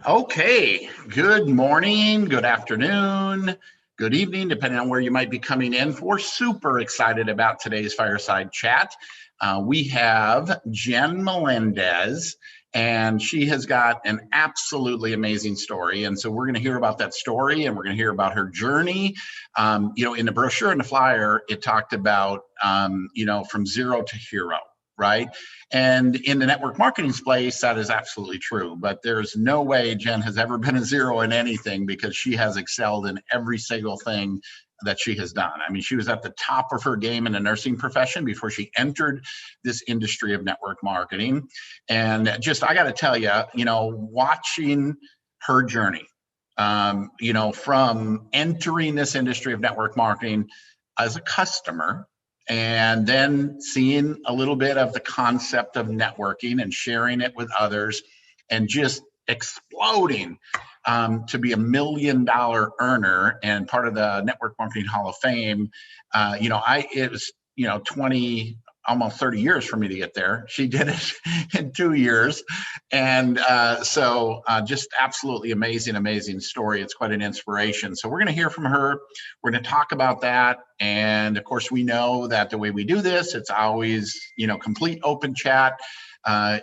Okay, good morning, good afternoon, good evening, depending on where you might be coming in. We're super excited about today's fireside chat. We have Jen Melendez, and she has got an absolutely amazing story. And so we're going to hear about that story, and we're going to hear about her journey. You know, in the brochure and the flyer, it talked about, you know, from zero to hero. Right? And in the network marketing space, that is absolutely true. But there's no way Jen has ever been a zero in anything, because she has excelled in every single thing that she has done. I mean, she was at the top of her game in the nursing profession before she entered this industry of network marketing. And just, I got to tell you, you know, watching her journey, you know, from entering this industry of network marketing as a customer, and then seeing a little bit of the concept of networking and sharing it with others, and just exploding to be $1 million earner and part of the Network Marketing Hall of Fame. You know, it was, you know, 20, almost 30 years for me to get there. She did it in 2 years. And so just absolutely amazing story. It's quite an inspiration. So we're going to hear from her. We're going to talk about that. And of course, we know that the way we do this, it's always, you know, complete open chat.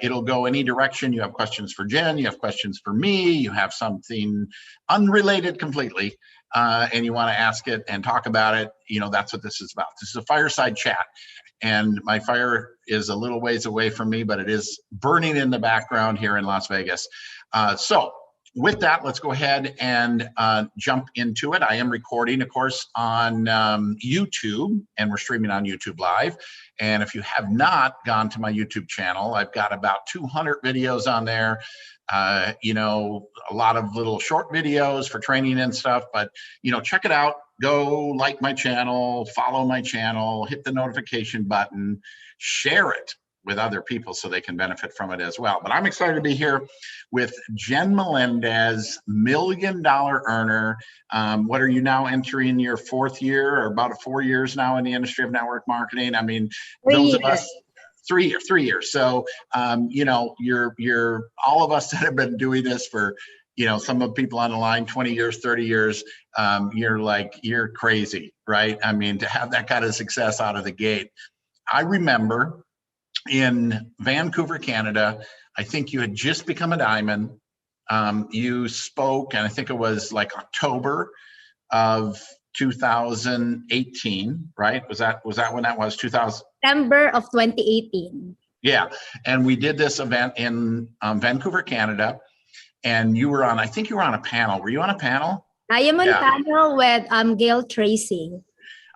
It'll go any direction. You have questions for Jen, you have questions for me, you have something unrelated completely, and you want to ask it and talk about it. You know, that's what this is about. This is a fireside chat. And my fire is a little ways away from me, but it is burning in the background here in Las Vegas. So with that, let's go ahead and jump into it. I am recording, of course, on YouTube, and we're streaming on YouTube Live. And if you have not gone to my YouTube channel, I've got about 200 videos on there. You know, a lot of little short videos for training and stuff, but, you know, check it out. Go like my channel, follow my channel, hit the notification button, share it with other people so they can benefit from it as well. But I'm excited to be here with Jen Melendez, $1 million earner. What are you now entering your 4th year, or about 4 years now in the industry of network marketing? I mean, those of us, 3 years. So, you know, you're all of us that have been doing this for, you know, some of the people on the line, 20 years, 30 years, you're like, you're crazy, right? I mean, to have that kind of success out of the gate. I remember in Vancouver, Canada, I think you had just become a diamond. You spoke, and I think it was like October of 2018, right? Was that when that was? 2000? September of 2018. Yeah, and we did this event in Vancouver, Canada, and you were on, I think you were on a panel. Were you on a panel? I am on panel with Gail Tracy.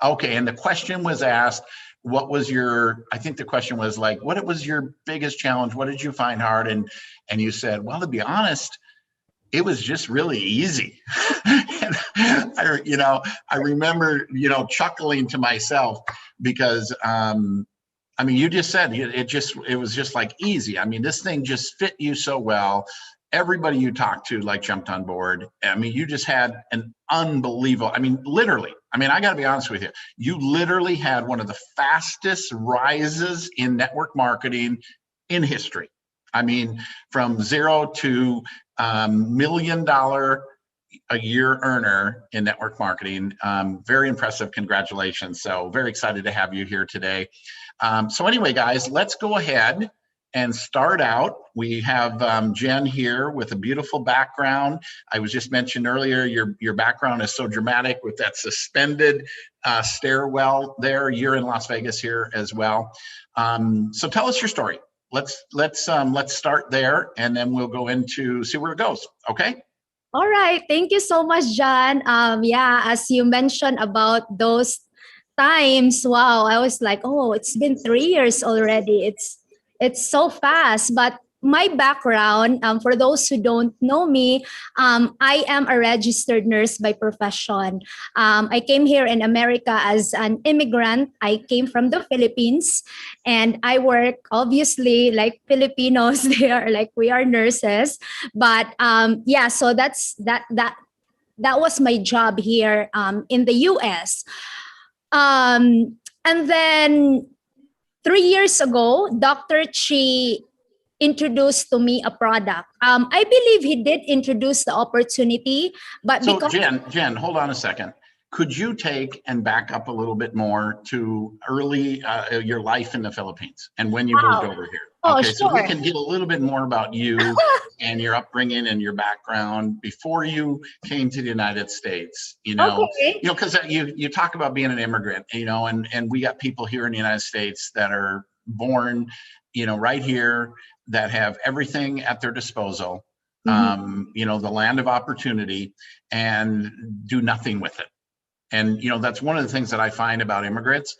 Okay, and the question was asked, what was your, I think the question was like, what was your biggest challenge? What did you find hard? And you said, well, to be honest, it was just really easy. And I remember, you know, chuckling to myself, because, I mean, you just said it was just like easy. I mean, this thing just fit you so well. Everybody you talked to like jumped on board. I mean, you just had an unbelievable, I mean, literally, I mean, I got to be honest with you. You literally had one of the fastest rises in network marketing in history. I mean, from zero to $1 million a year earner in network marketing. Very impressive. Congratulations. So very excited to have you here today. So anyway, guys, let's go ahead and start out. We have Jen here with a beautiful background. I was just mentioned earlier, your background is so dramatic with that suspended stairwell there. You're in Las Vegas here as well. So tell us your story. Let's start there, and then we'll go into see where it goes. Okay. All right. Thank you so much, John. Yeah, as you mentioned about those times, wow, I was like, oh, it's been 3 years already. It's so fast. But my background, for those who don't know me, I am a registered nurse by profession. I came here in America as an immigrant. I came from the Philippines, and I work obviously like Filipinos. They are like, we are nurses. But yeah, so that was my job here in the US. And then 3 years ago, Dr. Chi introduced to me a product. I believe he did introduce the opportunity, but So because Jen, hold on a second. Could you take and back up a little bit more to early your life in the Philippines and when you moved over here? Oh, Okay, so we sure. can get a little bit more about you and your upbringing and your background before you came to the United States. Okay. Because you talk about being an immigrant, and we got people here in the United States that are born, right here, that have everything at their disposal. The land of opportunity, and do nothing with it. And that's one of the things that I find about immigrants,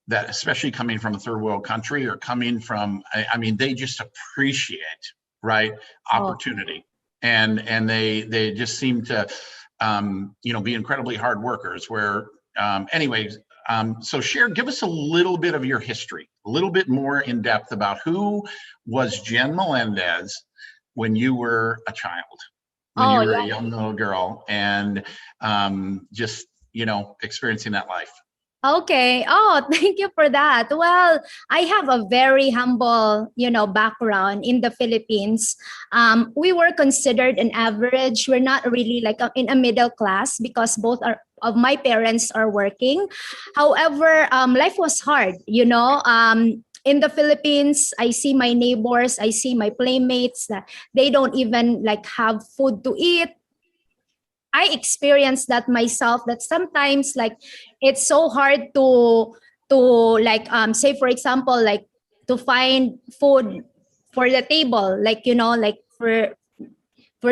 that especially coming from a third world country or coming from, they just appreciate, right, opportunity. And they just seem to be incredibly hard workers. Where so give us a little bit of your history, a little bit more in depth about who was Jen Melendez when you were a child, when you were a young little girl, and just experiencing that life. Okay. Oh, thank you for that. Well, I have a very humble, background in the Philippines. We were considered an average. We're not really like in a middle class because both of my parents are working. However, life was hard, in the Philippines, I see my neighbors, I see my playmates that they don't even like have food to eat. I experienced that myself, that sometimes like it's so hard to like say for example, like to find food for the table, like like for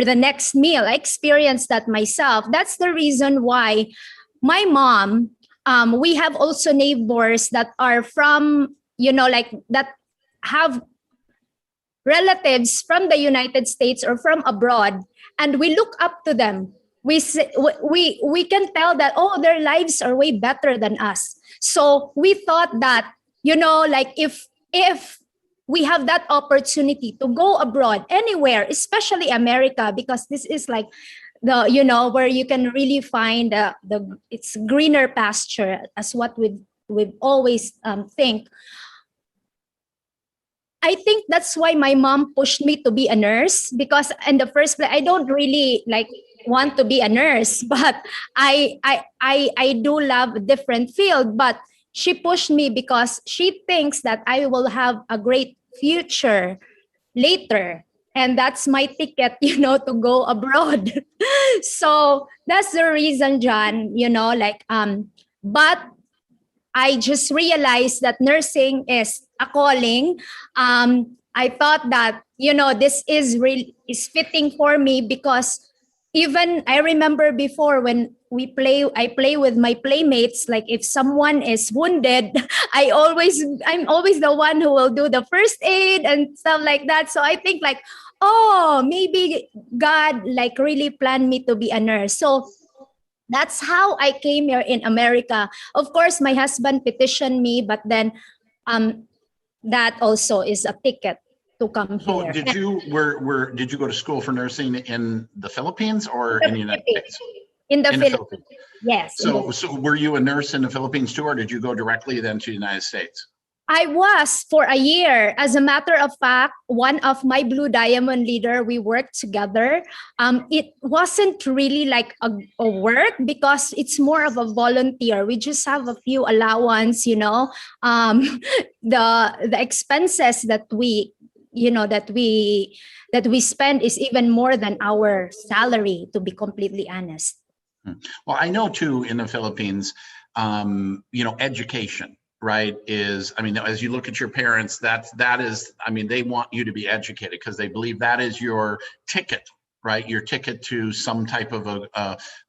the next meal. I experienced that myself. That's the reason why my mom, we have also neighbors that are from, like that have relatives from the United States or from abroad, and we look up to them. We can tell that, oh, their lives are way better than us. So we thought that, like if we have that opportunity to go abroad anywhere, especially America, because this is like the where you can really find it's greener pasture, as what we've always think. I think that's why my mom pushed me to be a nurse, because in the first place I don't really like want to be a nurse, but I do love a different field. But she pushed me because she thinks that I will have a great future later, and that's my ticket, to go abroad. So that's the reason, John. But I just realized that nursing is a calling. I thought that this is fitting for me, because even I remember before when I play with my playmates. Like if someone is wounded, I'm always the one who will do the first aid and stuff like that. So I think like, oh, maybe God like really planned me to be a nurse. So that's how I came here in America. Of course, my husband petitioned me, but then that also is a ticket to come So here. did you go to school for nursing in the Philippines or in the United States? In the Philippines. Yes. So were you a nurse in the Philippines too, or did you go directly then to the United States? I was for a year. As a matter of fact, one of my Blue Diamond leader, we worked together. It wasn't really like a work, because it's more of a volunteer. We just have a few allowance, the expenses that we spend is even more than our salary, to be completely honest. Well, I know too in the Philippines, education, right, is, as you look at your parents, that is, they want you to be educated because they believe that is your ticket, right? Your ticket to some type of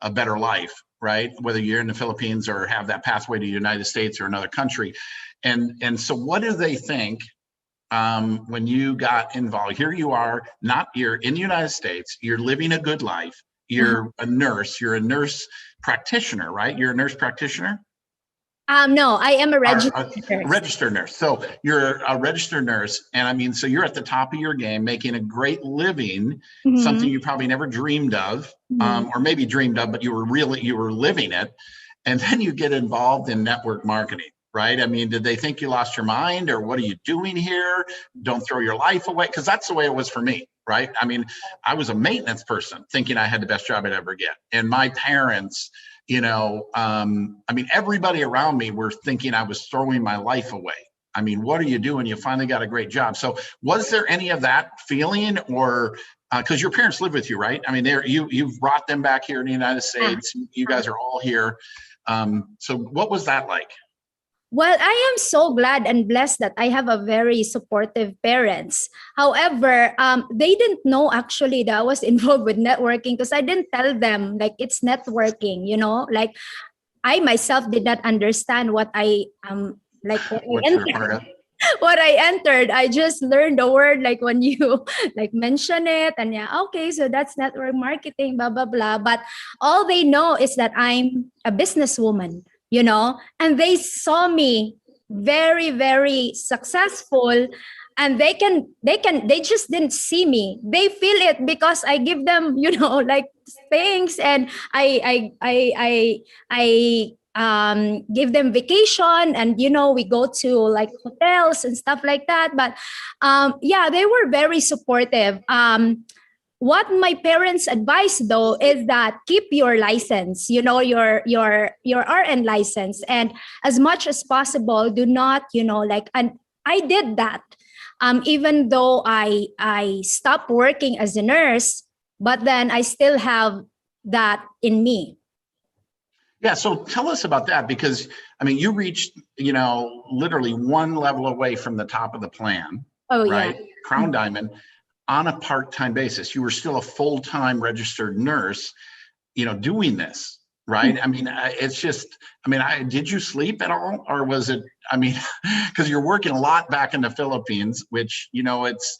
a better life, right? Whether you're in the Philippines or have that pathway to the United States or another country. And so what do they think when you got involved? Here you are, you're in the United States, you're living a good life, you're a nurse practitioner, right? You're a nurse practitioner? No, I am a registered nurse. Registered nurse. So you're a registered nurse, and so you're at the top of your game, making a great living, something you probably never dreamed of, or maybe dreamed of, but you were living it. And then you get involved in network marketing, right? I mean, did they think you lost your mind, or what are you doing here? Don't throw your life away. Because that's the way it was for me, right? I mean, I was a maintenance person thinking I had the best job I'd ever get. And my parents, you know, I mean, everybody around me were thinking I was throwing my life away. I mean, what are you doing? You finally got a great job. So was there any of that feeling, or because your parents live with you, right? I mean, you've brought them back here in the United States. You guys are all here. So what was that like? Well, I am so glad and blessed that I have a very supportive parents. However, they didn't know actually that I was involved with networking, because I didn't tell them like it's networking, you know, like I myself did not understand what I like what I entered. What I entered, I just learned the word like when you like mention it, and yeah, okay, so that's network marketing, blah blah blah. But all they know is that I'm a businesswoman, you know, and they saw me very very successful, and they just didn't see me, they feel it because I give them, you know, like things, and I give them vacation, and you know, we go to like hotels and stuff like that. But yeah, they were very supportive. What my parents advise though is that keep your license, you know, your RN license, and as much as possible do not, you know, like, and I did that. Even though I stopped working as a nurse, but then I still have that in me. Yeah, so tell us about that, because I mean, you reached, you know, literally one level away from the top of the plan, Oh right? yeah. Crown Diamond, on a part-time basis. You were still a full-time registered nurse, you know, doing this, right? I mean, it's just, I mean, did you sleep at all, or was it, I mean, because you're working a lot back in the Philippines, which, you know, it's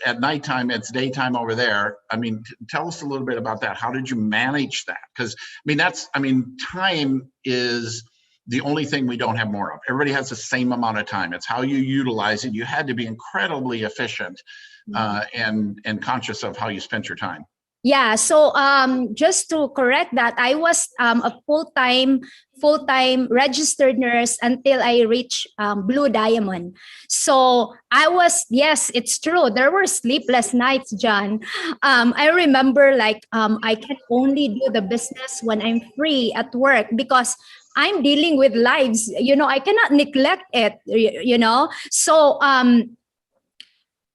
at nighttime, it's daytime over there. I mean, tell us a little bit about that. How did you manage that? Because I mean, time is the only thing we don't have more of. Everybody has the same amount of time. It's how you utilize it. You had to be incredibly efficient and conscious of how you spent your time. Yeah, so just to correct that, I was a full-time registered nurse until I reached Blue Diamond. So I was, yes, it's true. There were sleepless nights, John. I remember like I can only do the business when I'm free at work, because I'm dealing with lives. You know, I cannot neglect it. You know, so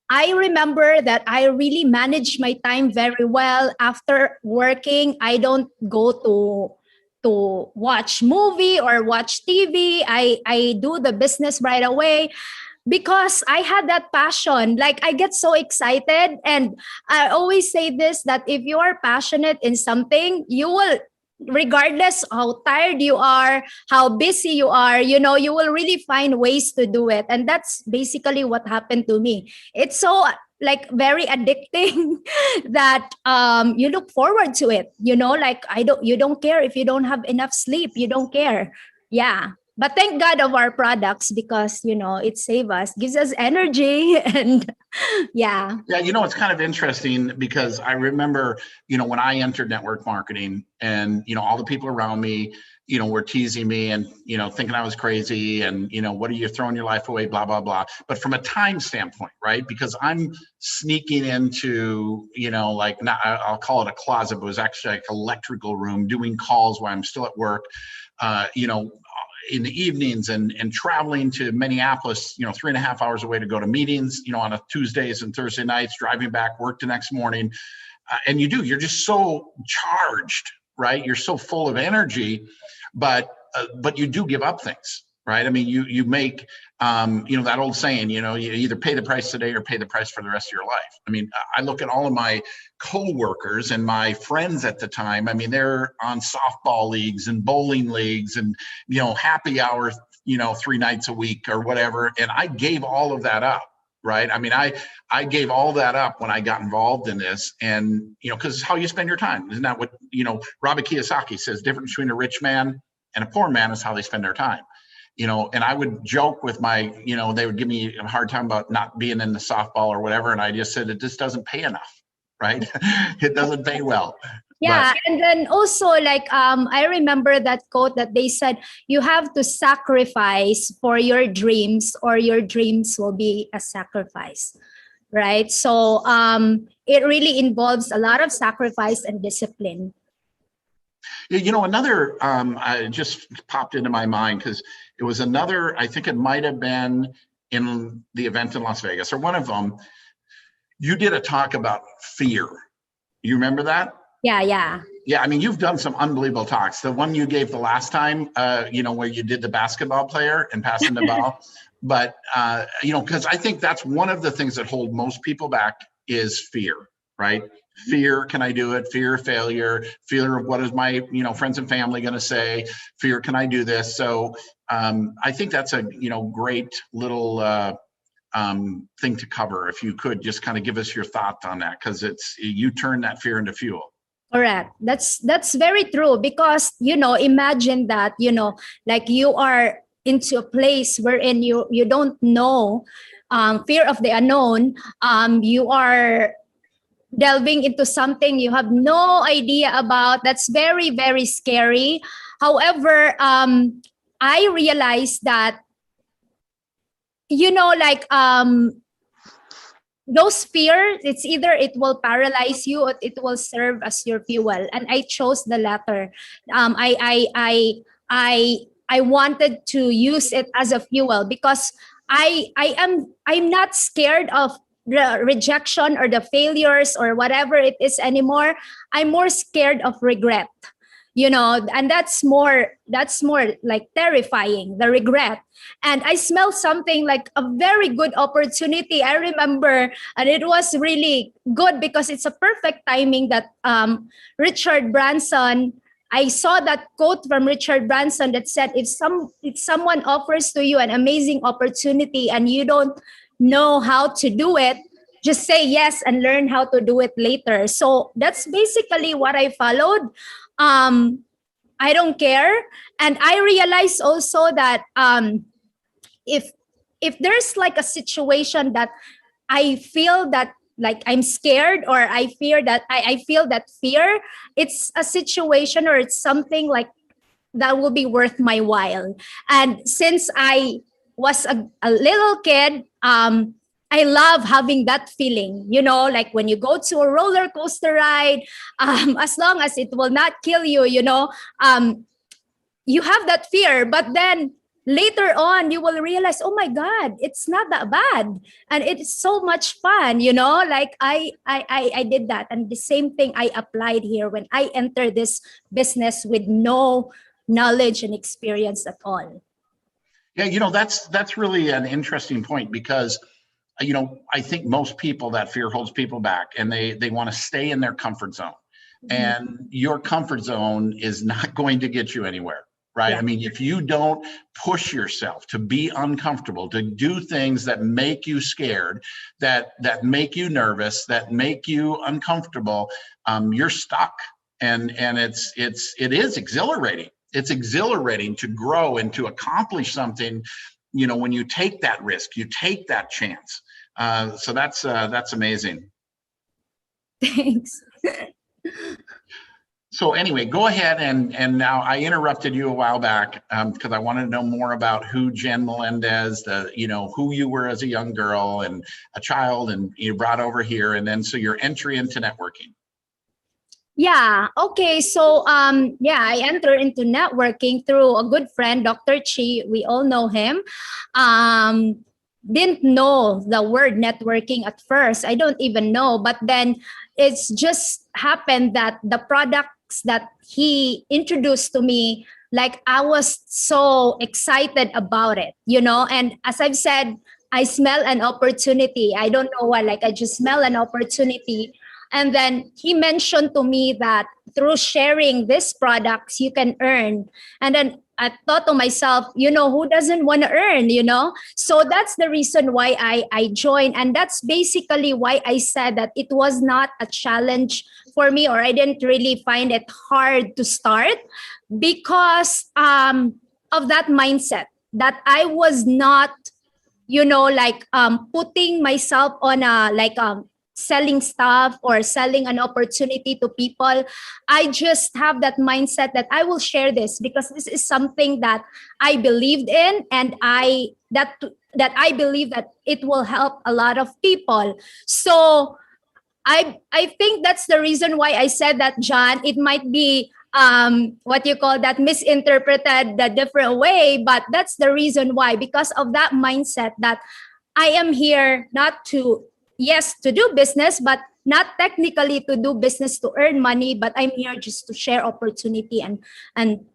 I remember that I really managed my time very well. After working, I don't go to watch movie or watch TV. I do the business right away, because I had that passion. Like I get so excited, and I always say this, that if you are passionate in something, you will, regardless how tired you are, how busy you are, you know, you will really find ways to do it. And that's basically what happened to me. It's so like very addicting that you look forward to it, you know, like you don't care if you don't have enough sleep, you don't care. Yeah, but thank God of our products, because you know, it saves us, gives us energy. And yeah. Yeah, you know, it's kind of interesting, because I remember, you know, when I entered network marketing, and, you know, all the people around me, you know, were teasing me and, you know, thinking I was crazy, and, you know, what are you throwing your life away, blah, blah, blah. But from a time standpoint, right? Because I'm sneaking into, you know, like, not, I'll call it a closet, but it was actually like electrical room, doing calls while I'm still at work, you know, in the evenings, and traveling to Minneapolis, you know, 3.5 hours away to go to meetings, you know, on a Tuesdays and Thursday nights, driving back, work the next morning. And you're just so charged, right? You're so full of energy, but you do give up things, right? I mean, you make, you know, that old saying, you know, you either pay the price today or pay the price for the rest of your life. I mean, I look at all of my co-workers and my friends at the time. I mean, they're on softball leagues and bowling leagues and, you know, happy hour, you know, 3 nights a week or whatever. And I gave all of that up, right? I mean, I gave all that up when I got involved in this. And, you know, because it's how you spend your time. Isn't that what, you know, Robert Kiyosaki says, difference between a rich man and a poor man is how they spend their time. You know, and I would joke with my, you know, they would give me a hard time about not being in the softball or whatever. And I just said, it just doesn't pay enough, right? It doesn't pay well. Yeah, and then also like I remember that quote that they said you have to sacrifice for your dreams or your dreams will be a sacrifice, right? So it really involves a lot of sacrifice and discipline. You know, another I just popped into my mind because it was another, I think it might have been in the event in Las Vegas or one of them. You did a talk about fear. You remember that? Yeah. Yeah, I mean, you've done some unbelievable talks. The one you gave the last time, you know, where you did the basketball player and passing the ball. But, you know, because I think that's one of the things that hold most people back is fear, right? Fear, can I do it? Fear of failure, fear of what is my, you know, friends and family going to say? Fear, can I do this? So I think that's a, you know, great little thing to cover. If you could just kind of give us your thoughts on that, because it's, you turn that fear into fuel. Correct. That's very true, because, you know, imagine that, you know, like you are into a place wherein you don't know, fear of the unknown. You are delving into something you have no idea about. That's very, very scary. However, I realized that, you know, like those fears, it's either it will paralyze you or it will serve as your fuel. And I chose the latter. I wanted to use it as a fuel because I'm not scared of the rejection or the failures or whatever it is anymore. I'm more scared of regret, you know, and that's more like terrifying, the regret. And I smelled something like a very good opportunity, I remember, and it was really good because it's a perfect timing that Richard Branson, I saw that quote from Richard Branson that said, if someone offers to you an amazing opportunity and you don't know how to do it, just say yes and learn how to do it later. So that's basically what I followed. I don't care. And I realized also that if there's like a situation that I feel that like I'm scared or I fear that I feel that fear, it's a situation or it's something like that will be worth my while. And since I was a little kid, I love having that feeling, you know, like when you go to a roller coaster ride, as long as it will not kill you, you know, you have that fear, but then later on you will realize, oh my God, it's not that bad. And it's so much fun, you know, like I did that. And the same thing I applied here when I entered this business with no knowledge and experience at all. Yeah, you know, that's really an interesting point because, you know, I think most people, that fear holds people back and they want to stay in their comfort zone. And your comfort zone is not going to get you anywhere, right? Yeah. I mean, if you don't push yourself to be uncomfortable, to do things that make you scared, that make you nervous, that make you uncomfortable, you're stuck. And it is exhilarating. It's exhilarating to grow and to accomplish something, you know, when you take that risk, you take that chance. So that's amazing. Thanks. So anyway, go ahead and now I interrupted you a while back because I wanted to know more about who Jen Melendez, you know, who you were as a young girl and a child, and you brought over here, and then so your entry into networking. Yeah. Okay. So, yeah, I entered into networking through a good friend, Dr. Chi. We all know him. Didn't know the word networking at first. I don't even know. But then it's just happened that the products that he introduced to me, like I was so excited about it, you know. And as I've said, I smell an opportunity. I don't know why, like I just smell an opportunity. And then he mentioned to me that through sharing these products, you can earn. And then I thought to myself, you know, who doesn't want to earn, you know? So that's the reason why I joined. And that's basically why I said that it was not a challenge for me, or I didn't really find it hard to start because of that mindset that I was not, you know, like putting myself on a, like, selling stuff or selling an opportunity to people. I just have that mindset that I will share this because this is something that I believed in, and that I believe that it will help a lot of people. So I think that's the reason why I said that, John. It might be what you call that, misinterpreted the different way, but that's the reason why, because of that mindset that I am here not to, yes, to do business, but not technically to do business to earn money, but I'm here just to share opportunity and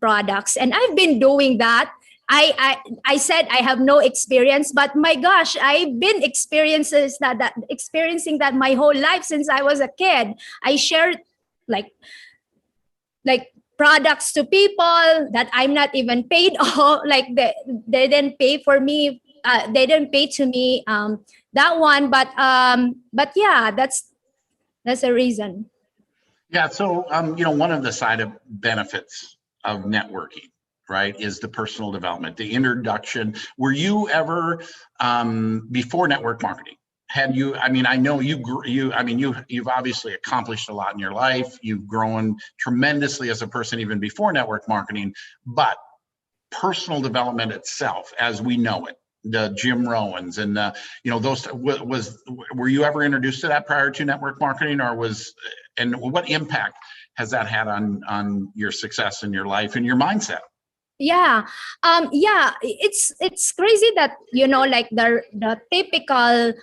products. And I've been doing that. I said I have no experience, but my gosh, I've been experiencing that my whole life since I was a kid. I shared like products to people that I'm not even paid off. Like they didn't pay for me. They didn't pay to me that one. But yeah, that's the reason. Yeah. So, one of the side benefits of networking, right, is the personal development, the introduction. Were you ever, before network marketing, had you, I know you've obviously accomplished a lot in your life. You've grown tremendously as a person even before network marketing, but personal development itself, as we know it, the Jim Rowans and were you ever introduced to that prior to network marketing, and what impact has that had on your success in your life and your mindset? Yeah. It's crazy that, like the typical,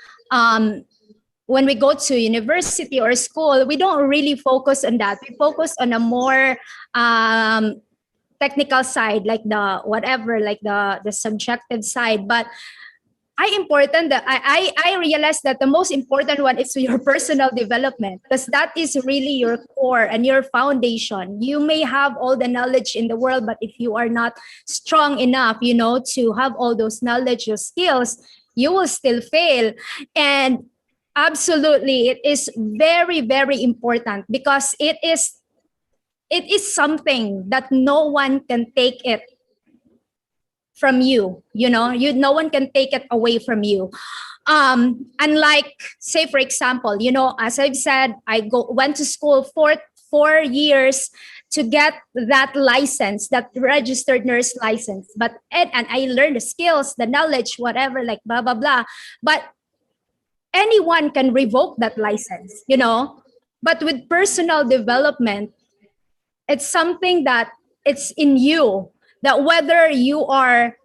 when we go to university or school, we don't really focus on that. We focus on a more technical side, like the subjective side. But I realized that the most important one is your personal development, because that is really your core and your foundation. You may have all the knowledge in the world, but if you are not strong enough, to have all those knowledge or skills, you will still fail. And absolutely, it is very, very important, because it is something that no one can take it from you. No one can take it away from you. Unlike, say, for example, as I've said, I went to school for 4 years to get that license, that registered nurse license. And I learned the skills, the knowledge, whatever, like blah blah blah. But anyone can revoke that license. But with personal development, it's something that it's in you, that whether you are,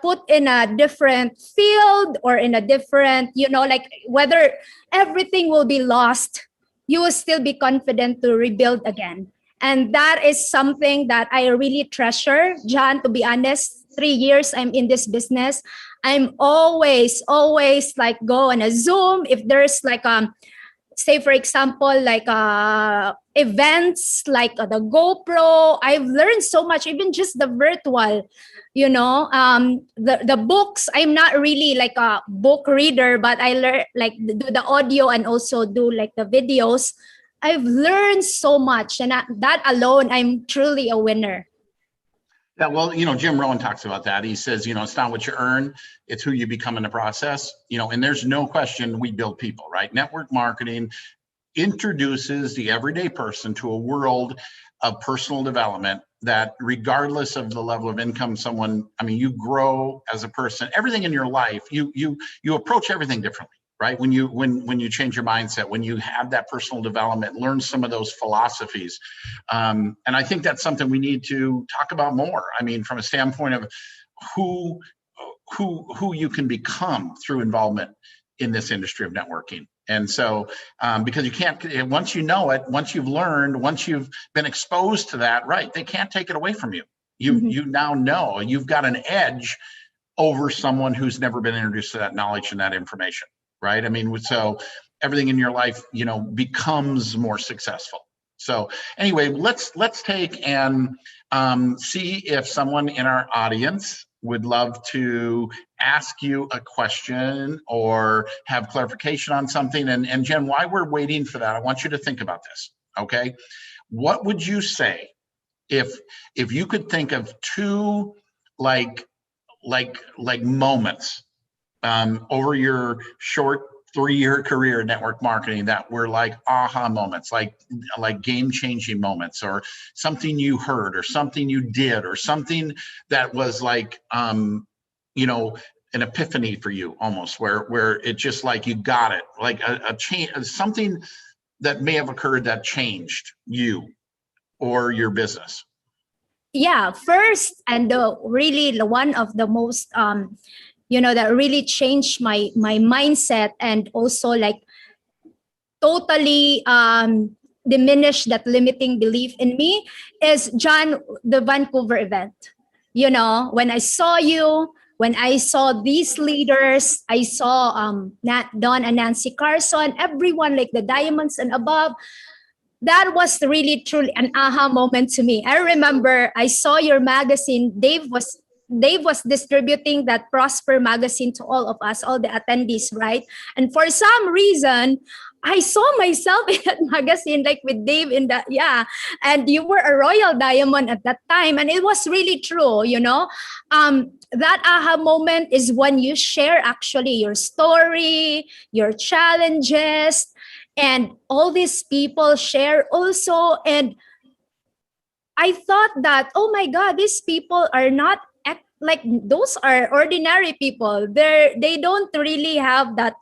put in a different field or in a different, like whether everything will be lost, you will still be confident to rebuild again. And that is something that I really treasure, John, to be honest. 3 years I'm in this business. I'm always like go on a Zoom. If there's like, say for example, like events like the GoPro, I've learned so much, even just the virtual, the books. I'm not really like a book reader, but I learn like do the audio and also do like the videos. I've learned so much, and that alone, I'm truly a winner. Yeah, well, Jim Rohn talks about that. He says, it's not what you earn, it's who you become in the process. And there's no question we build people, right? Network marketing introduces the everyday person to a world of personal development that, regardless of the level of income you grow as a person. Everything in your life, you approach everything differently, right? When you change your mindset, when you have that personal development, learn some of those philosophies. And I think that's something we need to talk about more. From a standpoint of who you can become through involvement in this industry of networking. And so, because you can't, once you know it, once you've learned, once you've been exposed to that, right, they can't take it away from you. You now know you've got an edge over someone who's never been introduced to that knowledge and that information, right? So everything in your life, becomes more successful. So anyway, let's take and see if someone in our audience would love to ask you a question or have clarification on something. And Jen, while we're waiting for that, I want you to think about this, okay? What would you say if you could think of two like moments over your short 3-year career in network marketing that were like aha moments, like game-changing moments, or something you heard, or something you did, or something that was like, you know, an epiphany for you almost, where it just like you got it, like a change, something that may have occurred that changed you or your business? Yeah, first, and really one of the most that really changed my mindset, and also like totally diminished that limiting belief in me, is John, the Vancouver event. When I saw you, when I saw these leaders, I saw Nat, Don and Nancy Carson, everyone like the diamonds and above. That was really truly an aha moment to me. I remember I saw your magazine. Dave was distributing that Prosper magazine to all of us, all the attendees, right? And for some reason, I saw myself in that magazine, like with Dave in that, yeah. And you were a royal diamond at that time. And it was really true, that aha moment is when you share actually your story, your challenges, and all these people share also. And I thought that, oh my God, these people are not like, those are ordinary people. They don't really have that,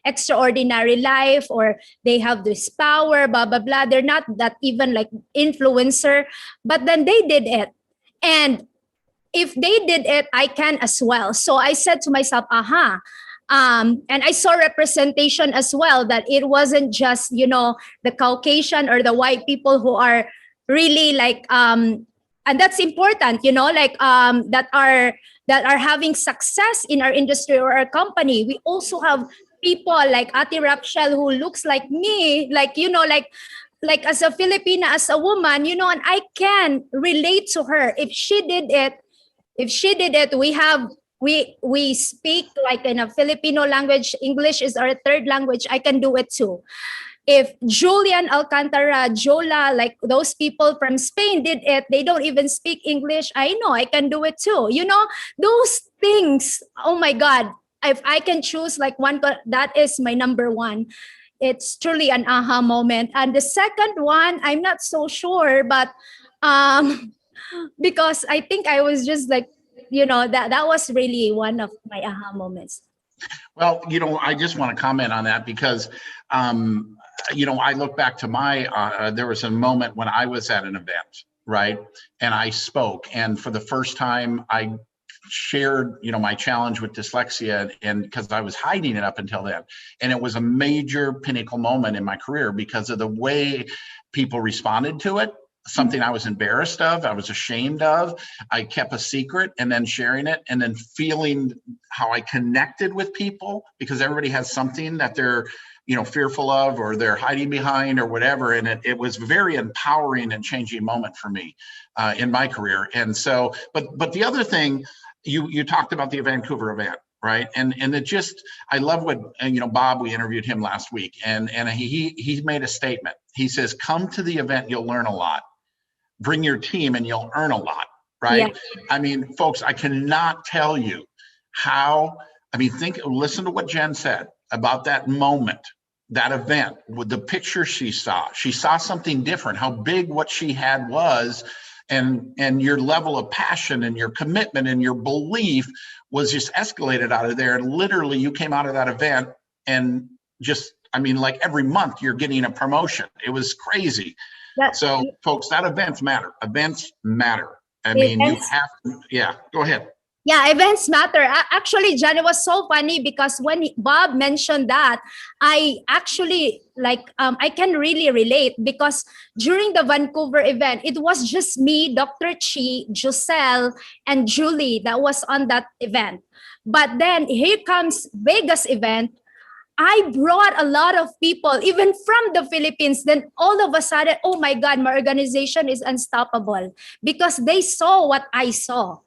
extraordinary life, or they have this power, blah blah blah. They're not that even like influencer, but then they did it. And if they did it, I can as well. So I said to myself, aha. And I saw representation as well, that it wasn't just, the Caucasian or the white people who are really like, and that's important, that are having success in our industry or our company. We also have people like Ate Rapshel, who looks like me, like, like as a Filipina, as a woman, and I can relate to her. If she did it, we speak like in a Filipino language. English is our third language. I can do it too. If Julian Alcantara, Jola, like those people from Spain did it, they don't even speak English. I know I can do it too. Those things. Oh my God. If I can choose like one, that is my number one. It's truly an aha moment. And the second one, I'm not so sure, but because I think I was just like, that was really one of my aha moments. Well, I just want to comment on that because, I look back to there was a moment when I was at an event, right? And I spoke, and for the first time I shared, my challenge with dyslexia, and because I was hiding it up until then. And it was a major pinnacle moment in my career because of the way people responded to it. Something I was embarrassed of, I was ashamed of. I kept a secret, and then sharing it, and then feeling how I connected with people, because everybody has something that they're, fearful of, or they're hiding behind, or whatever. And it was very empowering and changing moment for me in my career. And so, but the other thing, you talked about the Vancouver event, right? And it just, I love what, Bob, we interviewed him last week, and he made a statement. He says, come to the event, you'll learn a lot. Bring your team and you'll earn a lot, right? Yeah. I mean, folks, I cannot tell you how, listen to what Jen said about that moment, that event, with the picture she saw. She saw something different, how big what she had was, and your level of passion and your commitment and your belief was just escalated out of there. And literally you came out of that event and just, like every month you're getting a promotion. It was crazy. So folks, that events matter. Events matter. You have to, yeah, go ahead. Yeah, events matter. Actually, John, it was so funny because when Bob mentioned that, I actually I can really relate, because during the Vancouver event, it was just me, Dr. Chi, Giselle, and Julie that was on that event. But then here comes Vegas event. I brought a lot of people, even from the Philippines. Then all of a sudden, oh my God, my organization is unstoppable because they saw what I saw,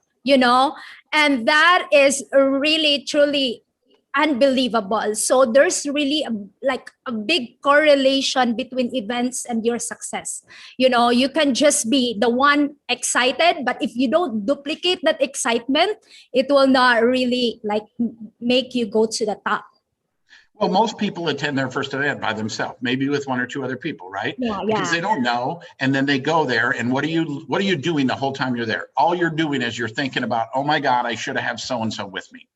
and that is really, truly unbelievable. So there's really a big correlation between events and your success. You can just be the one excited, but if you don't duplicate that excitement, it will not really make you go to the top. Well, most people attend their first event by themselves, maybe with one or two other people, right? Yeah, Because yeah. they don't know, and then they go there, and what are you doing the whole time you're there? All you're doing is you're thinking about, oh my God, I should have so and so with me.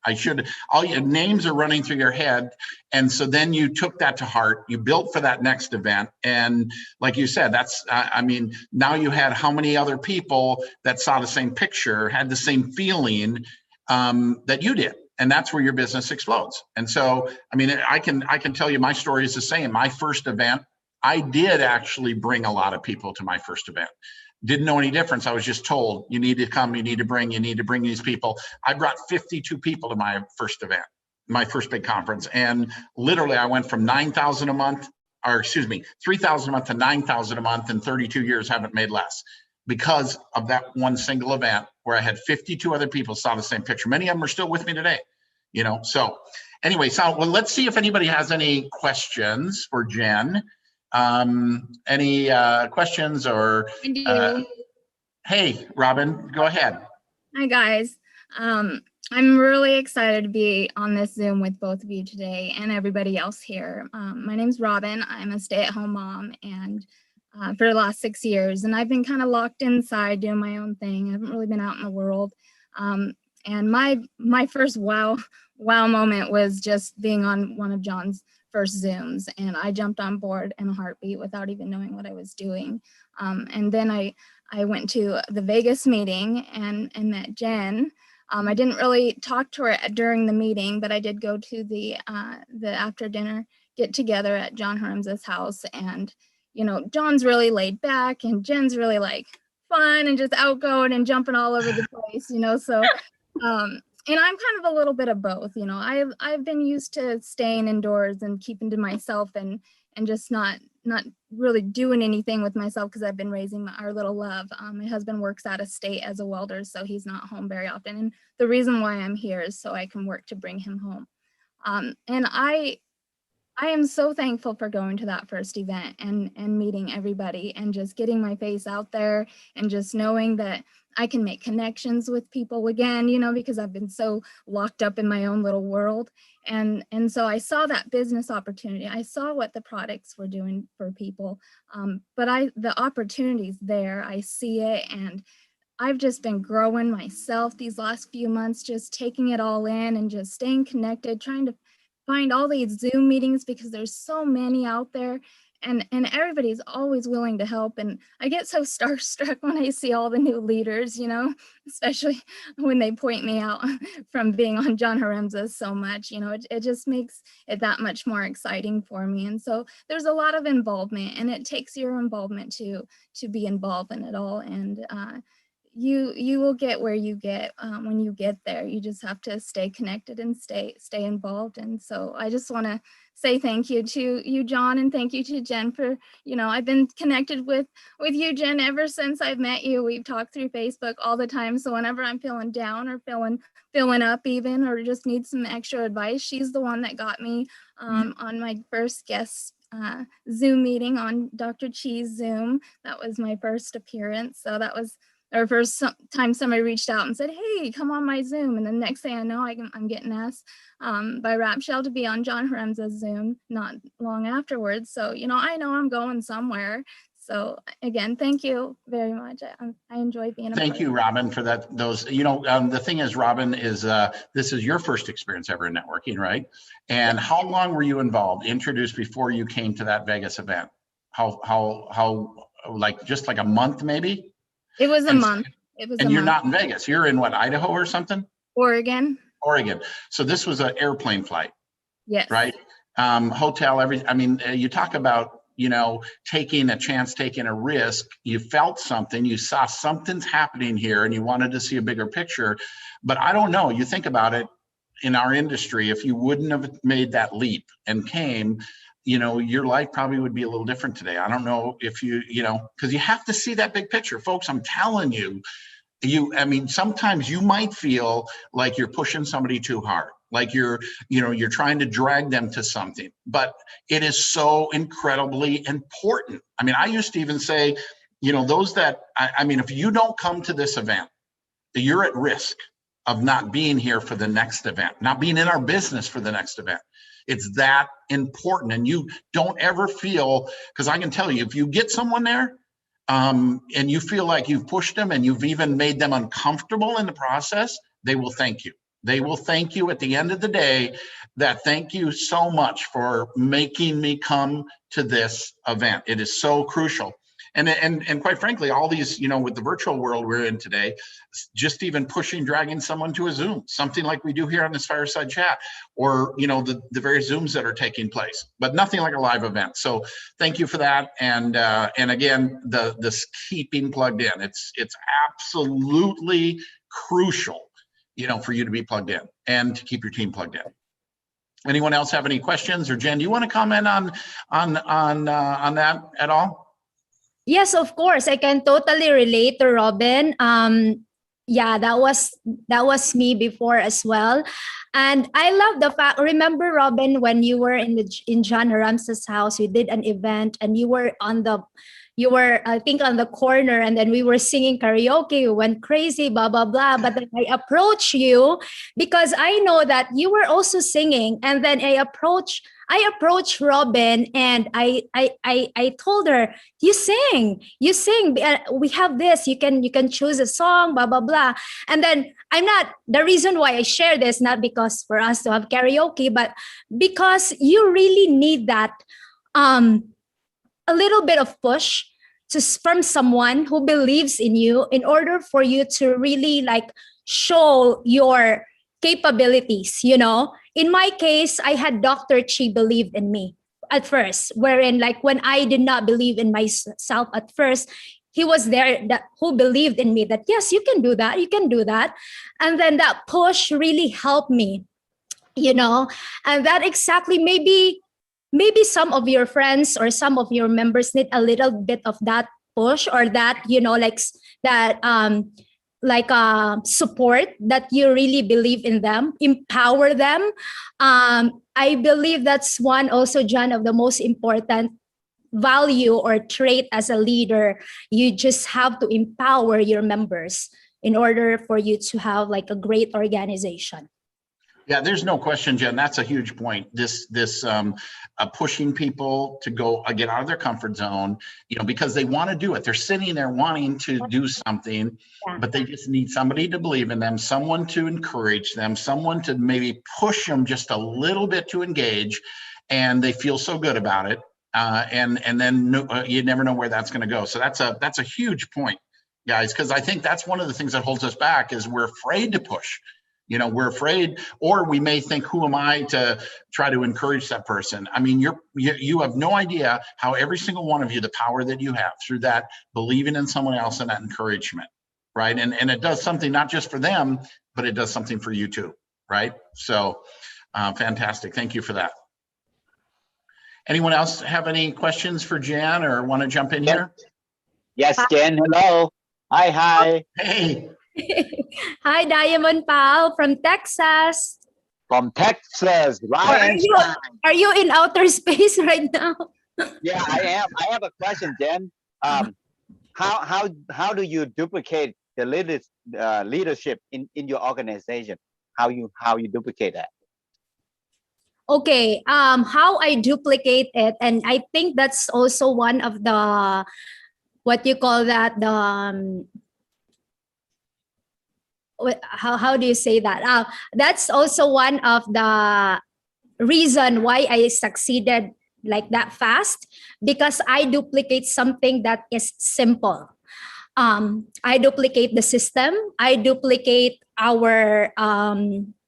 All your names are running through your head, and so then you took that to heart. You built for that next event, and like you said, I mean, now you had how many other people that saw the same picture, had the same feeling that you did. And that's where your business explodes. And so, I mean, I can tell you my story is the same. My first event, I did actually bring a lot of people to my first event. Didn't know any difference. I was just told, you need to come, you need to bring these people. I brought 52 people to my first event, my first big conference. And literally I went from 9,000 a month, or excuse me, 3,000 a month to 9,000 a month in 32 years, haven't made less, because of that one single event where I had 52 other people saw the same picture. Many of them are still with me today, you know? So anyway, well, let's see if anybody has any questions for Jen. Any questions or? I do. Hey, Robin, go ahead. Hi, guys. I'm really excited to be on this Zoom with both of you today and everybody else here. My name's Robin. I'm a stay-at-home mom, and for the last 6 years, and I've been kind of locked inside doing my own thing. I haven't really been out in the world. And my first wow moment was just being on one of John's first Zooms, and I jumped on board in a heartbeat without even knowing what I was doing. And then I went to the Vegas meeting and met Jen. I didn't really talk to her during the meeting, but I did go to the after dinner get together at John Haremza's house. And you know, John's really laid back and Jen's really like fun and just outgoing and jumping all over the place, you know. So and I'm kind of a little bit of both, you know. I've been used to staying indoors and keeping to myself and just not really doing anything with myself because I've been raising our little love. My husband works out of state as a welder, so he's not home very often. And the reason why I'm here is so I can work to bring him home. And I am so thankful for going to that first event and meeting everybody and just getting my face out there and just knowing that I can make connections with people again, you know, because I've been so locked up in my own little world. And so I saw that business opportunity. I saw what the products were doing for people, but the opportunity's there. I see it, and I've just been growing myself these last few months, just taking it all in and just staying connected, trying to find all these Zoom meetings because there's so many out there, and everybody's always willing to help. And I get so starstruck when I see all the new leaders, you know, especially when they point me out from being on John Haremza so much, you know, it just makes it that much more exciting for me. And so there's a lot of involvement, and it takes your involvement to be involved in it all. And you will get where you get when you get there. You just have to stay connected and stay involved. And so I just want to say thank you to you, John, and thank you to Jen for, you know, I've been connected with you, Jen, ever since I've met you. We've talked through Facebook all the time. So whenever I'm feeling down or feeling up even, or just need some extra advice, she's the one that got me on my first guest Zoom meeting on Dr. Chi's Zoom. That was my first appearance. So that was or first time somebody reached out and said, hey, come on my Zoom. And the next thing I know, I'm getting asked by Rapshell to be on John Haremza's Zoom not long afterwards. So, you know I'm going somewhere. So again, thank you very much. I enjoy being a part. Thank you, Robin, for that. Those, you know, the thing is, Robin, is this is your first experience ever in networking, right? And how long were you involved, introduced before you came to that Vegas event? How like just like a month maybe? It was a month. It was. And you're not in Vegas. You're in what, Idaho or something? Oregon. Oregon. So this was an airplane flight. Yes. Right. Hotel. I mean, you talk about, you know, taking a chance, taking a risk. You felt something. You saw something's happening here, and you wanted to see a bigger picture. But I don't know. You think about it. In our industry, if you wouldn't have made that leap and came, you know, your life probably would be a little different today. I don't know if you know, because you have to see that big picture, folks. I'm telling you, I mean, sometimes you might feel like you're pushing somebody too hard, like you're trying to drag them to something, but it is so incredibly important. I mean, I used to even say, you know, those that, I mean, if you don't come to this event, you're at risk of not being here for the next event, not being in our business for the next event. It's that important. And you don't ever feel, because I can tell you, if you get someone there and you feel like you've pushed them and you've even made them uncomfortable in the process, they will thank you. They will thank you at the end of the day, that thank you so much for making me come to this event. It is so crucial. And quite frankly, all these, you know, with the virtual world we're in today, just even dragging someone to a Zoom, something like we do here on this Fireside Chat, or, you know, the various Zooms that are taking place, but nothing like a live event. So thank you for that. And again, this keeping plugged in, it's absolutely crucial, you know, for you to be plugged in and to keep your team plugged in. Anyone else have any questions? Or Jen, do you want to comment on that at all? Yes, of course. I can totally relate to Robin. Yeah, that was me before as well. And I love the fact, remember Robin, when you were in John Haremza's house, we did an event and you were I think on the corner, and then we were singing karaoke, we went crazy, blah, blah, blah. But then I approached you because I know that you were also singing. And then I approached Robin and I told her, you sing, we have this, you can choose a song, blah, blah, blah. And then the reason why I share this, not because for us to have karaoke, but because you really need that, a little bit of push from someone who believes in you in order for you to really like show your capabilities, you know. In my case, I had Dr. Chi believed in me at first, wherein like when I did not believe in myself at first, he was there who believed in me that, yes, you can do that. And then that push really helped me, you know, and that exactly maybe some of your friends or some of your members need a little bit of that push, or that, you know, like that, support, that you really believe in them, empower them. I believe that's one also, John, of the most important value or trait as a leader. You just have to empower your members in order for you to have like a great organization. Yeah, there's no question, Jen. That's a huge point. This pushing people to go get out of their comfort zone, you know, because they want to do it. They're sitting there wanting to do something, but they just need somebody to believe in them, someone to encourage them, someone to maybe push them just a little bit to engage, and they feel so good about it. And then you never know where that's going to go. So that's a huge point, guys, because I think that's one of the things that holds us back is we're afraid to push. You know, we're afraid, or we may think, who am I to try to encourage that person? I mean, you have no idea how every single one of you, the power that you have through that believing in someone else and that encouragement, right? And it does something not just for them, but it does something for you too, right? So fantastic. Thank you for that. Anyone else have any questions for Jan or want to jump in here? Yes, Jen. Hello. Hi. Hey. Hi, Diamond Pal from Texas. From Texas, right? Are you in outer space right now? Yeah, I am. I have a question, Jen. How do you duplicate the leadership in your organization? How you duplicate that? Okay, how I duplicate it, and I think that's also one of the, what you call that, the how do you say that? That's also one of the reason why I succeeded like that fast, because I duplicate something that is simple. I duplicate the system. I duplicate our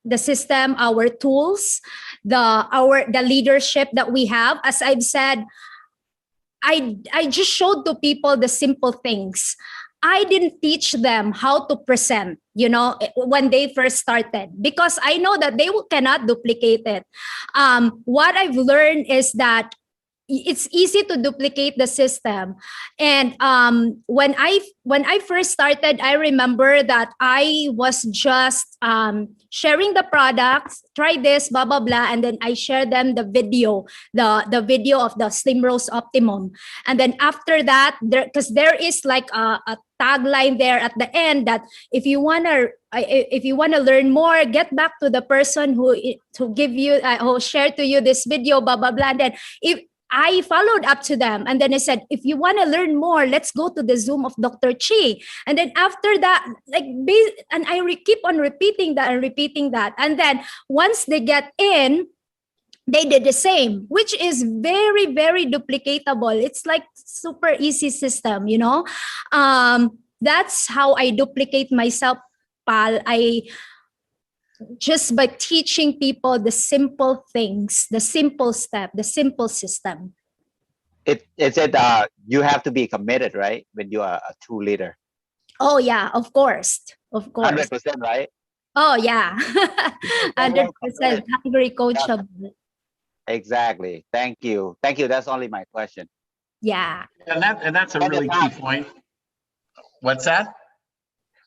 the system, our tools, the leadership that we have. As I've said, I just showed to people the simple things. I didn't teach them how to present, you know, when they first started, because I know that they cannot duplicate it. What I've learned is that it's easy to duplicate the system. And when I first started, I remember that I was just sharing the products, try this, blah blah blah, and then I share them the video, the video of the Slim Rose Optimum. And then after that, because there is like a tagline there at the end that if you wanna learn more, get back to the person who give you who shared to you this video, blah blah blah. And then if I followed up to them, and then I said, if you want to learn more, let's go to the Zoom of Dr. Chi. And then after that, and I keep on repeating that and repeating that. And then once they get in, they did the same, which is very, very duplicatable. It's like super easy system, you know. That's how I duplicate myself, pal. Just by teaching people the simple things, the simple step, the simple system. It said you have to be committed, right? When you are a true leader. Oh yeah, of course. 100%, right? Oh yeah, 100% hungry, coachable. Yeah. Exactly. Thank you. Thank you. That's only my question. Yeah. And that's a really key point. What's that?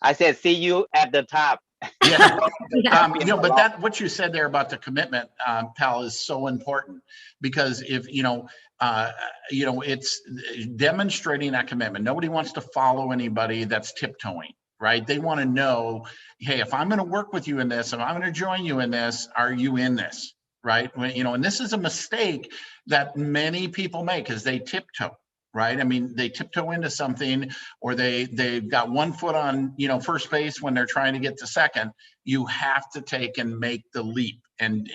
I said, see you at the top. Yeah. But what you said there about the commitment, pal, is so important, because if it's demonstrating that commitment. Nobody wants to follow anybody that's tiptoeing, right? They want to know, hey, if I'm going to work with you in this, if I'm going to join you in this, are you in this, right? And this is a mistake that many people make, is they tiptoe. Right? I mean, they tiptoe into something, or they've got one foot on, first base when they're trying to get to second. You have to take and make the leap and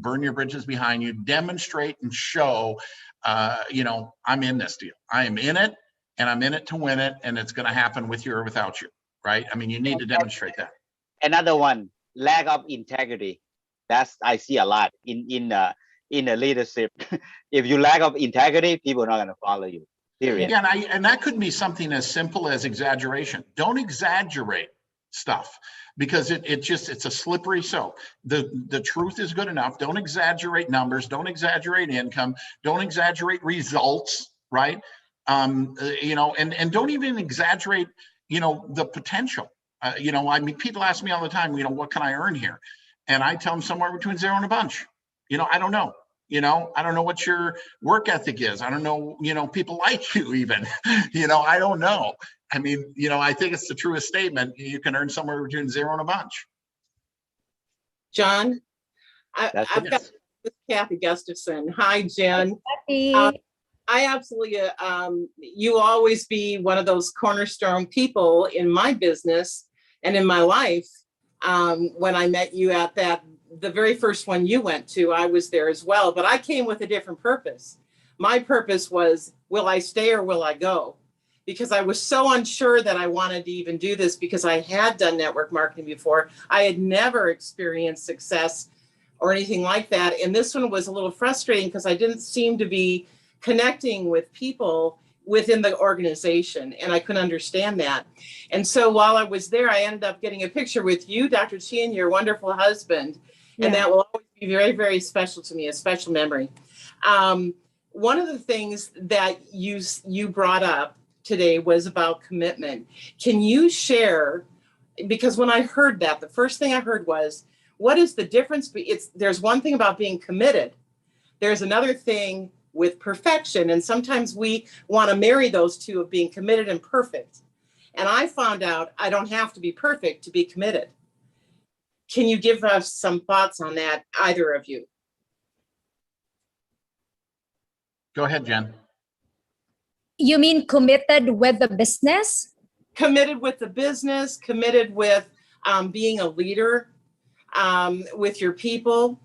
burn your bridges behind you, demonstrate and show, I'm in this deal. I am in it, and I'm in it to win it, and it's going to happen with you or without you, right? I mean, you need to demonstrate that. Another one, lack of integrity. That's, I see a lot in the leadership. If you lack of integrity, people are not going to follow you. Period. Yeah, and that could be something as simple as exaggeration. Don't exaggerate stuff, because it's a slippery slope. The truth is good enough. Don't exaggerate numbers. Don't exaggerate income. Don't exaggerate results. Right? And don't even exaggerate. The potential. I mean, people ask me all the time. What can I earn here? And I tell them somewhere between 0 and a bunch. I don't know. I don't know what your work ethic is. I don't know, people like you even, I don't know. I mean, I think it's the truest statement. You can earn somewhere between 0 and a bunch. John, I've got Kathy Gustafson. Hi, Jen. Kathy. I absolutely, you always be one of those cornerstone people in my business and in my life. When I met you at the very first one you went to, I was there as well, but I came with a different purpose. My purpose was, will I stay or will I go? Because I was so unsure that I wanted to even do this, because I had done network marketing before. I had never experienced success or anything like that. And this one was a little frustrating because I didn't seem to be connecting with people within the organization, and I couldn't understand that. And so while I was there, I ended up getting a picture with you, Dr. Chi, and your wonderful husband. And that will always be very, very special to me, a special memory. One of the things that you brought up today was about commitment. Can you share, because when I heard that, the first thing I heard was, what is the difference? There's one thing about being committed. There's another thing with perfection. And sometimes we want to marry those two, of being committed and perfect. And I found out I don't have to be perfect to be committed. Can you give us some thoughts on that, either of you? Go ahead, Jen. You mean committed with the business? Committed with the business, committed with being a leader with your people.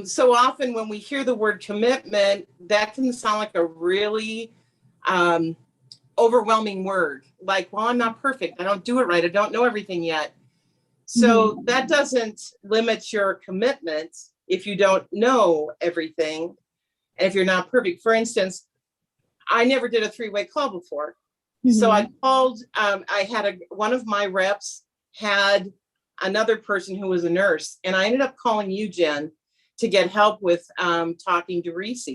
So often when we hear the word commitment, that can sound like a really overwhelming word. Like, well, I'm not perfect. I don't do it right. I don't know everything yet. So that doesn't limit your commitment if you don't know everything and if you're not perfect. For instance, I never did a 3-way call before. So I called, I had one of my reps had another person who was a nurse, and I ended up calling you, Jen, to get help with talking to Reese.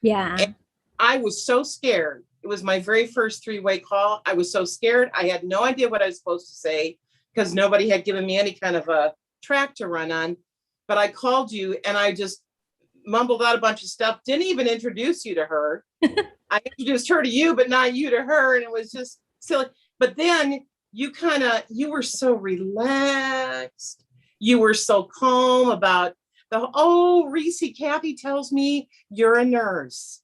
Yeah. And I was so scared. It was my very first three-way call. I was so scared. I had no idea what I was supposed to say because nobody had given me any kind of a track to run on. But I called you and I just mumbled out a bunch of stuff, didn't even introduce you to her. I introduced her to you, but not you to her. And it was just silly. But then you were so relaxed. You were so calm about Reese, Kathy tells me you're a nurse.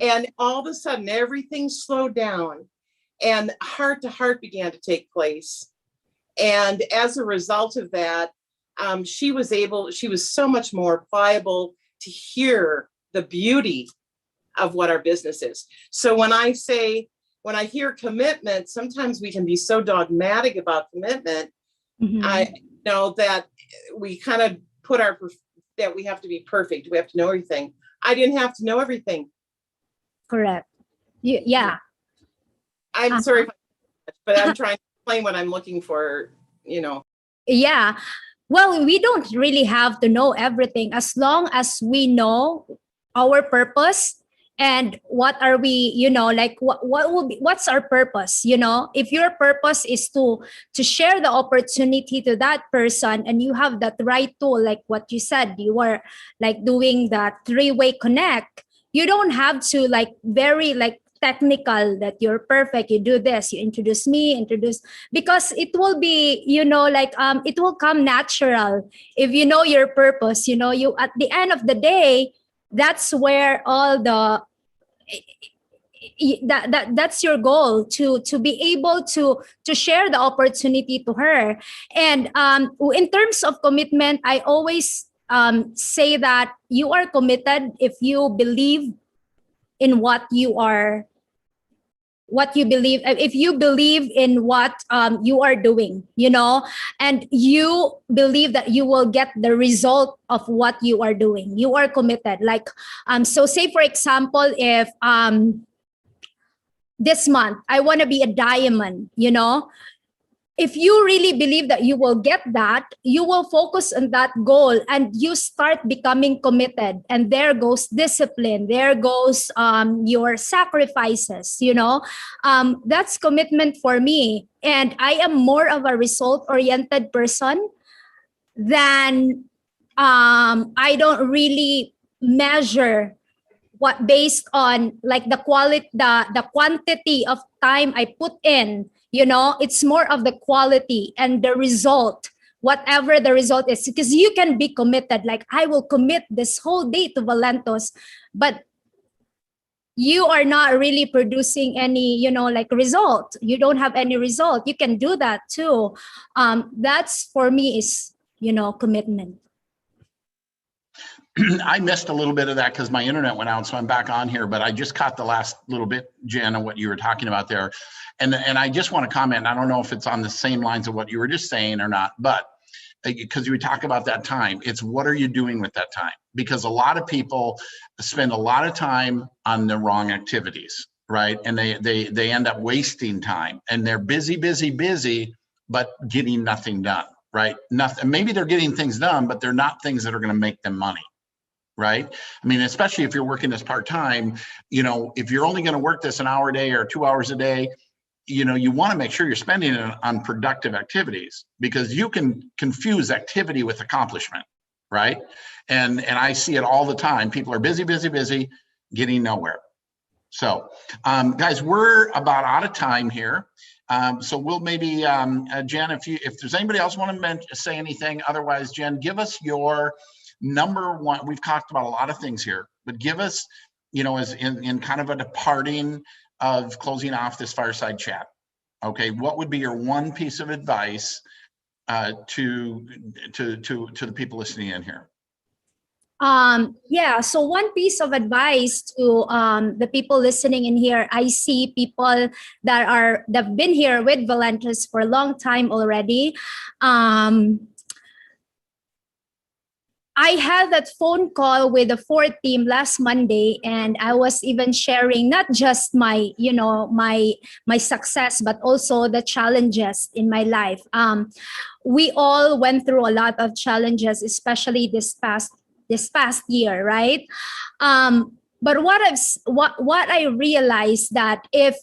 And all of a sudden, everything slowed down and heart to heart began to take place. And as a result of that, she was so much more pliable to hear the beauty of what our business is. So when I hear commitment, sometimes we can be so dogmatic about commitment. Mhm. I know that we kind of put that we have to be perfect. We have to know everything. I didn't have to know everything. Correct. Yeah. I'm sorry, but I'm trying to explain what I'm looking for, Yeah. Well, we don't really have to know everything as long as we know our purpose and what are we, what's our purpose, if your purpose is to share the opportunity to that person and you have that right tool, like what you said, you were like doing that three-way connect, you don't have to very technical that you're perfect, you do this, you introduce me, because it will be it will come natural if you know your purpose. You at the end of the day, that's where all that's your goal, to be able to share the opportunity to her. And in terms of commitment, I always say that you are committed if you believe in what you believe, if you believe in what you are doing, and you believe that you will get the result of what you are doing, you are committed. So say for example, if this month I want to be a diamond, if you really believe that you will get that, you will focus on that goal and you start becoming committed. And there goes discipline. There goes your sacrifices, that's commitment for me. And I am more of a result-oriented person than I don't really measure what based on the quality, the quantity of time I put in. It's more of the quality and the result, whatever the result is, because you can be committed, I will commit this whole day to Valentus, but you are not really producing any result, you don't have any result. You can do that too. That's for me is commitment. I missed a little bit of that because my internet went out, so I'm back on here, but I just caught the last little bit, Jen, of what you were talking about there. And I just want to comment, I don't know if it's on the same lines of what you were just saying or not, but because we talk about that time, it's what are you doing with that time? Because a lot of people spend a lot of time on the wrong activities, right? And they end up wasting time, and they're busy, but getting nothing done, right? Nothing. Maybe they're getting things done, but they're not things that are going to make them money. Right? I mean, especially if you're working this part-time, if you're only going to work this an hour a day or 2 hours a day, you want to make sure you're spending it on productive activities, because you can confuse activity with accomplishment, right? And I see it all the time. People are busy, getting nowhere. So, guys, we're about out of time here. So we'll maybe, Jen, if there's anybody else want to say anything, otherwise, Jen, give us your number one. We've talked about a lot of things here, but give us, as in kind of a departing of closing off this fireside chat. Okay, what would be your one piece of advice to the people listening in here? Yeah, so one piece of advice to the people listening in here, I see people that've been here with Valentus for a long time already. I had that phone call with the 4th team last Monday, and I was even sharing not just my success, but also the challenges in my life. We all went through a lot of challenges, especially this past year, right? But But what I realized that if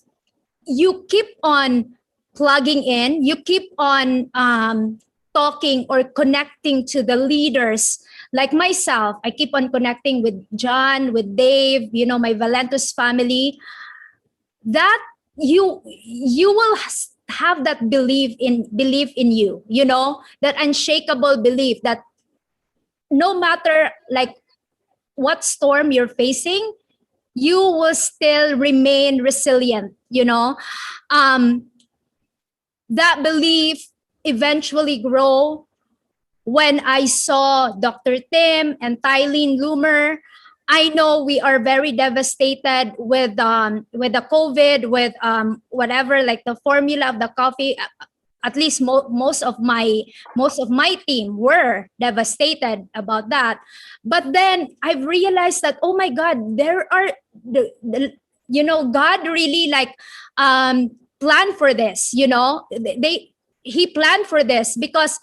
you keep on plugging in, you keep on talking or connecting to the leaders like myself. I keep on connecting with John, with Dave, my Valentus family, that you will have that belief in you, that unshakable belief that no matter like what storm you're facing, you will still remain resilient, that belief eventually grow when I saw Dr. Tim and Tylene Loomer. I know we are very devastated with the COVID, with whatever, like the formula of the coffee. At least most of my team were devastated about that. But then I've realized that, oh my God, there are God really like planned for this. He planned for this because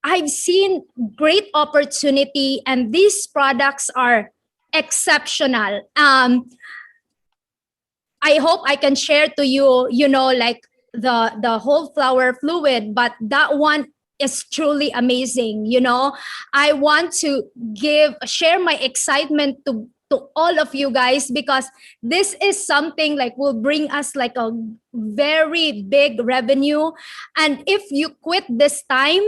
I've seen great opportunity, and these products are exceptional. I hope I can share to you, like the whole flower fluid, but that one is truly amazing. I want to share my excitement to all of you guys, because this is something like will bring us like a very big revenue. And if you quit this time,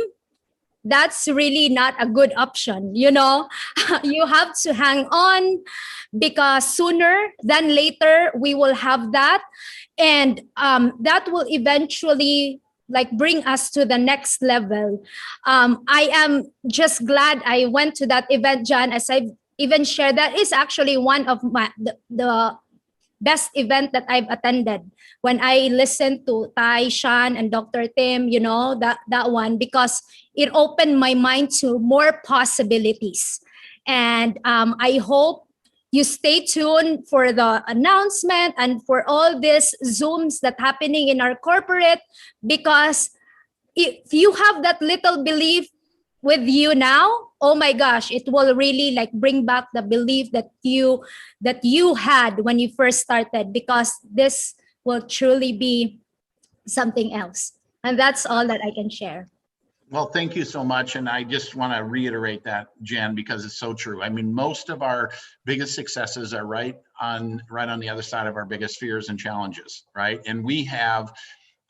that's really not a good option. You have to hang on, because sooner than later we will have that, and that will eventually like bring us to the next level. I am just glad I went to that event, John. As I've even shared, that is actually one of the best event that I've attended, when I listened to Tai, Shan, and Dr. Tim, that one, because it opened my mind to more possibilities. And I hope you stay tuned for the announcement and for all these Zooms that happening in our corporate, because if you have that little belief with you now, oh my gosh, it will really like bring back the belief that you had when you first started, because this will truly be something else. And that's all that I can share. Well, thank you so much. And I just want to reiterate that, Jen, because it's so true. I mean, most of our biggest successes are right on the other side of our biggest fears and challenges, right? And we have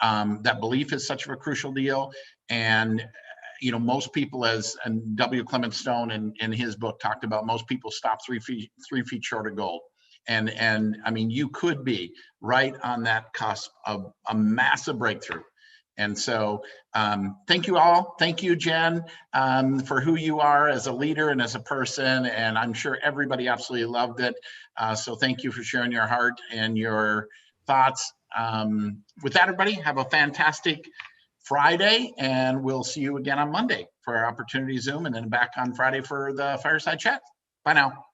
that belief is such a crucial deal. And most people, as and W. Clement Stone in his book talked about, most people stop 3 feet short of gold. And I mean, you could be right on that cusp of a massive breakthrough. And so thank you all. Thank you, Jen, for who you are as a leader and as a person. And I'm sure everybody absolutely loved it. So thank you for sharing your heart and your thoughts. With that, everybody, have a fantastic Friday, and we'll see you again on Monday for our Opportunity Zoom, and then back on Friday for the Fireside Chat. Bye now.